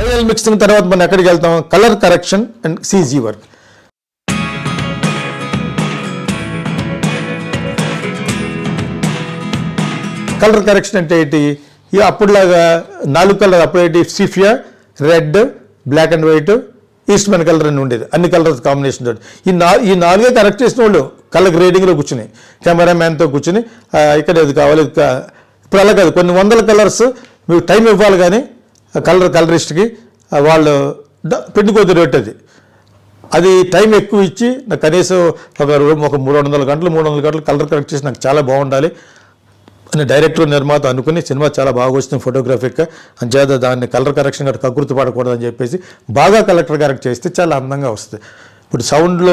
Final mixing తర్వాత మనం ఎక్కడికి వెళ్తాం? Colour correction and CG work. Colour correction అంటే ఏంటి? ఇక అప్పుడులాగా 4 కలర్, అప్పుడేంటి sepia, red, black and white, Eastman colour అని ఉండేది. అన్ని కలర్స్ కాంబినేషన్ తోటి ఈ 4 కరెక్ట్ చేసిన వాళ్ళు కలర్ గ్రేడింగ్లో కూర్చుని కెమెరామ్యాన్తో కూర్చుని ఇక్కడ ఇది కావాలి. ఇప్పుడు అలా కాదు, కొన్ని వందల కలర్స్ మీకు టైం ఇవ్వాలి, కానీ కలరిస్ట్కి వాళ్ళు పెట్టుకోద్దు రేట్. అది టైం ఎక్కువ ఇచ్చి నాకు కనీసం ఒక 300 గంటలు కలర్ కరెక్ట్ చేసి నాకు చాలా బాగుండాలి అని డైరెక్టర్ నిర్మాత అనుకుని సినిమా చాలా బాగా వచ్చింది ఫోటోగ్రాఫిక్గా, అంచేత దాన్ని కలర్ కరెక్షన్ గట్రా కకృతి పడకూడదని చెప్పేసి బాగా కలర్ కరెక్ట్ చేస్తే చాలా అందంగా వస్తుంది. ఇప్పుడు సౌండ్లో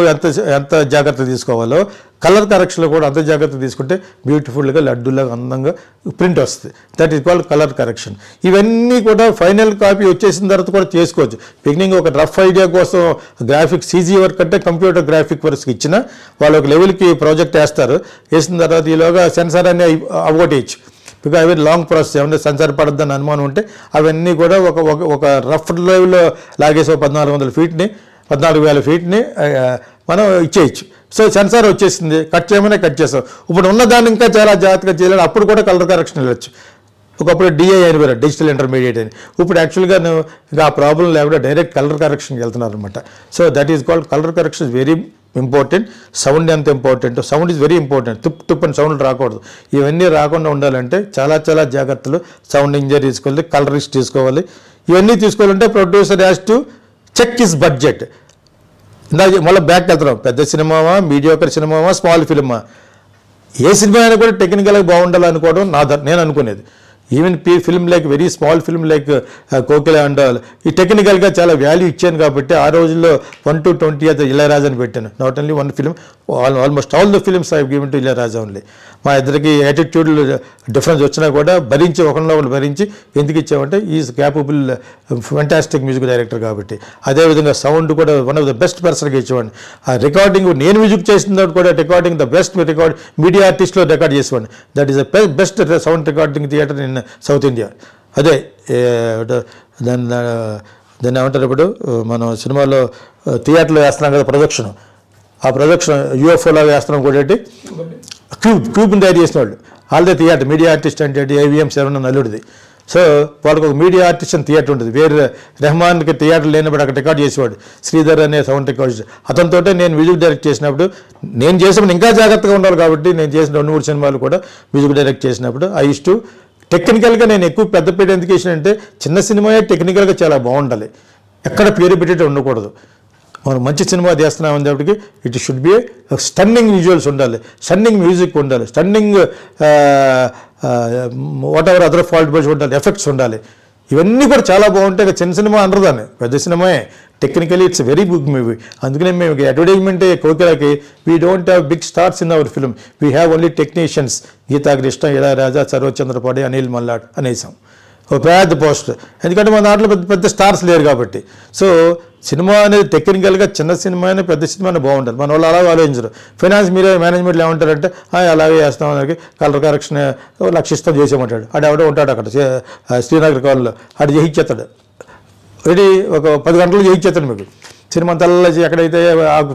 ఎంత జాగ్రత్త తీసుకోవాలో కలర్ కరెక్షన్లో కూడా అంత జాగ్రత్త తీసుకుంటే బ్యూటిఫుల్గా లడ్డూలాగా అందంగా ప్రింట్ వస్తుంది. That is called colour correction. ఇవన్నీ కూడా ఫైనల్ కాపీ వచ్చేసిన తర్వాత కూడా చేసుకోవచ్చు. బిగినింగ్ ఒక రఫ్ ఐడియా కోసం గ్రాఫిక్ సీజీ వర్క్ అంటే కంప్యూటర్ గ్రాఫిక్ వర్క్స్కి ఇచ్చిన వాళ్ళు ఒక లెవెల్కి ప్రాజెక్ట్ వేస్తారు. వేసిన తర్వాత ఈలోగా సెన్సార్ అన్నీ అవగొట్టేయచ్చు. బికాజ్ అవి లాంగ్ ప్రాసెస్, ఏమంటే సెన్సార్ పడద్దని అనుమానం ఉంటే అవన్నీ కూడా ఒక రఫ్ లెవెల్లో లాగేసి 14,000 ఫీట్ని మనం ఇచ్చేయచ్చు. సో సెన్సార్ వచ్చేసింది, కట్ చేయమనే కట్ చేస్తాం. ఇప్పుడు ఉన్నదాన్ని ఇంకా చాలా జాగ్రత్తగా చేయలేదు. అప్పుడు కూడా కలర్ కరెక్షన్ వెళ్ళచ్చు. ఒకప్పుడు డిఐ అని పేరు, డిజిటల్ ఇంటర్మీడియట్ అని. ఇప్పుడు యాక్చువల్గా ఇంకా ఆ ప్రాబ్లం లేకుండా డైరెక్ట్ కలర్ కరెక్షన్కి వెళ్తున్నారు అనమాట. So that is called colour correction. Is very important. Sound ఎంత important, sound is very important. తుప్పు అని సౌండ్ రాకూడదు. ఇవన్నీ రాకుండా ఉండాలంటే చాలా జాగ్రత్తలు సౌండ్ ఇంజనీర్ తీసుకోవాలి, కలరిస్ట్ తీసుకోవాలి. ఇవన్నీ తీసుకోవాలంటే producer has to check his budget. మళ్ళీ బ్యాక్ వెళ్తున్నాం. పెద్ద సినిమావా, మీడియోకర్ సినిమావా, స్మాల్ ఫిల్మా, ఏ సినిమా అయినా కూడా టెక్నికల్గా బాగుండాలనుకోవడం నేను అనుకునేది. Even film like very small film like Kokila and ఈ టెక్నికల్గా చాలా వాల్యూ ఇచ్చాను కాబట్టి ఆ రోజుల్లో 1 to 20 ఇళయరాజా అని పెట్టాను. Not only one film, almost all the films I given to Ilaiyaraaja only. మా ఇద్దరికి యాటిట్యూడ్ డిఫరెన్స్ వచ్చినా కూడా ఒకరిని భరించి ఎందుకు ఇచ్చామంటే is capable fantastic music director కాబట్టి. అదేవిధంగా సౌండ్ కూడా వన్ ఆఫ్ ద బెస్ట్ పర్సన్గా ఇచ్చేవాడిని. ఆ రికార్డింగ్ నేను మ్యూజిక్ చేసిన కూడా రికార్డింగ్ ద బెస్ట్ మీడియా ఆర్టిస్ట్లో రికార్డ్ చేసేవాడిని. That is the best sound recording theatre in South India. అదే దాన్ని ఏమంటారు, ఇప్పుడు మనం సినిమాలో థియేటర్లో వేస్తున్నాం కదా ప్రొజెక్షన్, ఆ ప్రొజెక్షన్ యూఎఫ్ఓలాగా వేస్తున్నాం కూడా క్యూబ్ని తయారు చేసిన వాళ్ళు వాళ్ళదే థియేటర్. మీడియా ఆర్టిస్ట్ అంటే AVM 7 నల్లుడిది. సో వాళ్ళకి ఒక మీడియా ఆర్టిస్ట్ అని థియేటర్ ఉంటుంది. వేరే రెహమాన్కి థియేటర్ లేనప్పుడు అక్కడ రికార్డ్ చేసేవాడు శ్రీధర్ అనే సౌండ్ రికార్డ్. అతనితో నేను మ్యూజిక్ డైరెక్ట్ చేసినప్పుడు నేను చేసినప్పుడు ఇంకా జాగ్రత్తగా ఉండాలి కాబట్టి నేను చేసిన 2-3 సినిమాలు కూడా మ్యూజిక్ డైరెక్ట్ చేసినప్పుడు ఐ యూస్ టు టెక్నికల్గా నేను ఎక్కువ పెద్దపీట ఎందుకు వేసినంటే చిన్న సినిమాయే టెక్నికల్గా చాలా బాగుండాలి, ఎక్కడ పేరు పెట్టేట ఉండకూడదు. మనం మంచి సినిమా చేస్తున్నాం అనేప్పటికీ it should be stunning visuals ఉండాలి, స్టన్నింగ్ మ్యూజిక్ ఉండాలి, స్టన్నింగ్ వాట్ ఎవర్ అదర్ ఫాల్ట్ బస్ ఉండాలి, ఎఫెక్ట్స్ ఉండాలి. ఇవన్నీ కూడా చాలా బాగుంటాయి. చిన్న సినిమా అనరు దాన్ని, పెద్ద సినిమాయే. Technically it's very big movie. అందుకనే మేము అడ్వర్టైజ్మెంట్ కోకిలకి we don't have big stars in our film, we have only technicians. Geetha Krishna, Ilaiyaraaja, Saroj Chandrapadi, Anil Mallad అనేసాం ఒక పెద్ద పోస్టర్. ఎందుకంటే మన దాంట్లో పెద్ద స్టార్స్ లేరు కాబట్టి. సో సినిమా అనేది టెక్నికల్గా చిన్న సినిమా అయినా పెద్ద సినిమా అయినా బాగుంటుంది. మన వాళ్ళు అలాగే ఆలోచించరు. ఫైనాన్స్ మీరే మేనేజ్మెంట్లో ఏమంటారంటే అలాగే చేస్తాం, మనకి కలర్ కరెక్షన్ లక్షిస్తాం చేసేమంటాడు. ఆడెవడో ఉంటాడు అక్కడ శ్రీనగర్ కాలంలో, ఆడు చేయించేస్తాడు. రెడీ ఒక 10 గంటలు చేయించేస్తాడు మీకు. సినిమా తెల్ల ఎక్కడైతే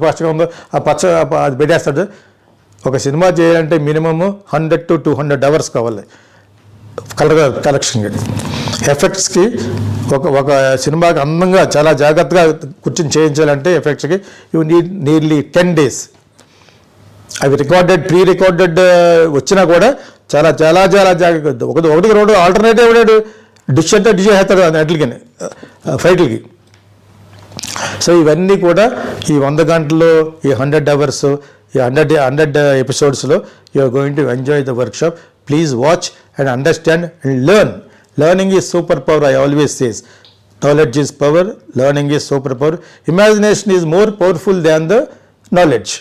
ఫాస్ట్గా ఉందో ఆ పచ్చ అది పెట్టేస్తాడు. ఒక సినిమా చేయాలంటే మినిమమ్ 100 to 200 hours కావాలి కలర్ కరెక్షన్కి. ఎఫెక్ట్స్కి ఒక సినిమాకి అందంగా చాలా జాగ్రత్తగా కూర్చొని చేయించాలంటే ఎఫెక్ట్స్కి యూ నీడ్ నియర్లీ 10 days. అవి ప్రీ రికార్డెడ్ వచ్చినా కూడా చాలా జాగ్రత్త. ఒకటికి 2 ఆల్టర్నేటివ్ ఇవ్వడాడు, డిష్ అంటే డిష్ వేస్తాడు అట్లకి ఫైట్లకి. సో ఇవన్నీ కూడా ఈ 100 గంటలు, ఈ 100 hours, ఈ 100 episodes you are going to enjoy the workshop. Please watch and understand and learn. Learning is superpower, I always say. Knowledge is power, learning is superpower. Imagination is more powerful than the knowledge.